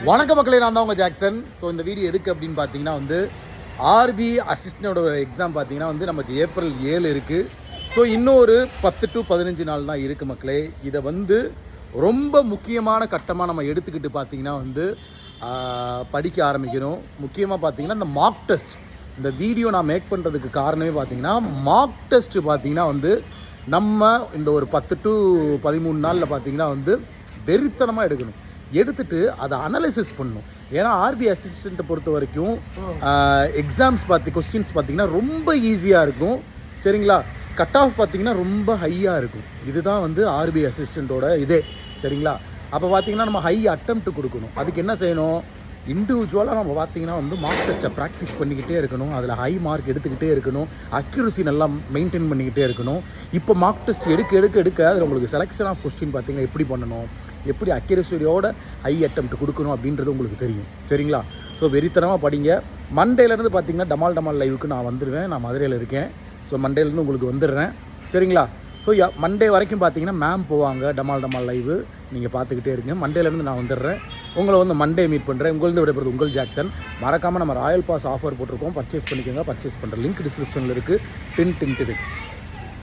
வணக்க மக்களே, நான் தான் உங்கள் ஜாக்சன். ஸோ இந்த வீடியோ எதுக்கு அப்படின்னு பார்த்தீங்கன்னா ஆர்பி அசிஸ்டண்டோட எக்ஸாம் பார்த்தீங்கன்னா நமக்கு ஏப்ரல் 7 இருக்குது. ஸோ இன்னொரு 10 to 15 நாள் தான் இருக்குது மக்களே. இதை ரொம்ப முக்கியமான கட்டமாக நம்ம எடுத்துக்கிட்டு பார்த்தீங்கன்னா படிக்க ஆரம்பிக்கணும். முக்கியமாக பார்த்தீங்கன்னா இந்த மார்க் டெஸ்ட், இந்த வீடியோ நான் மேக் பண்ணுறதுக்கு காரணமே பார்த்தீங்கன்னா மார்க் டெஸ்ட்டு பார்த்தீங்கன்னா நம்ம இந்த ஒரு 10 to 13 நாளில் பார்த்தீங்கன்னா வெறித்தனமாக எடுக்கணும். எடுத்துட்டு அதை அனலைசிஸ் பண்ணணும். ஏன்னா ஆர்பி அசிஸ்டண்ட்டை பொறுத்த வரைக்கும் எக்ஸாம்ஸ் கொஸ்டின்ஸ் பார்த்தீங்கன்னா ரொம்ப ஈஸியாக இருக்கும். சரிங்களா? கட் ஆஃப் பார்த்தீங்கன்னா ரொம்ப ஹையாக இருக்கும். இதுதான் ஆர்பி அசிஸ்டண்ட்டோட இதே. சரிங்களா? அப்போ பார்த்தீங்கன்னா நம்ம ஹை அட்டெம்ப்ட் கொடுக்கணும். அதுக்கு என்ன செய்யணும்? இண்டிவிஜுவலாக நம்ம பார்த்தீங்கன்னா மார்க் டெஸ்ட்டை ப்ராக்டிஸ் பண்ணிக்கிட்டே இருக்கணும். அதில் ஹை மார்க் எடுத்துக்கிட்டே இருக்கணும். அக்யூரசி நல்லா மெயின்டைன் பண்ணிக்கிட்டே இருக்கணும். இப்போ மார்க் டெஸ்ட் எடுக்க அதில் உங்களுக்கு செலெக்ஷன் ஆஃப் கொஸ்டின் பார்த்தீங்கன்னா எப்படி பண்ணணும், எப்படி அக்யூரசியோட ஹை அட்டெம்ப்ட் கொடுக்கணும் அப்படின்றது உங்களுக்கு தெரியும். சரிங்களா? ஸோ வெறித்தனமாக படிங்க. மண்டேலேருந்து பார்த்தீங்கன்னா டமால் லைவுக்கு நான் வந்துடுவேன். நான் மதுரையில் இருக்கேன். ஸோ மண்டேலேருந்து உங்களுக்கு வந்துடுறேன். சரிங்களா? ஸோ மண்டே வரைக்கும் பார்த்தீங்கன்னா மேம் போவாங்க டமால் லைவு. நீங்கள் பார்த்துக்கிட்டே இருங்க. மண்டேலேருந்து நான் வந்துடுறேன். உங்களை மண்டே மீட் பண்ணுறேன். உங்களது விடைபெறுது உங்கள் ஜாக்சன். மறக்காமல் நம்ம ராயல் பாஸ் ஆஃபர் போட்டிருக்கோம். பர்ச்சேஸ் பண்ணிக்கோங்க. பர்ச்சேஸ் பண்ணுற லிங்க் டிஸ்கிரிப்ஷனில் இருக்குது. டின்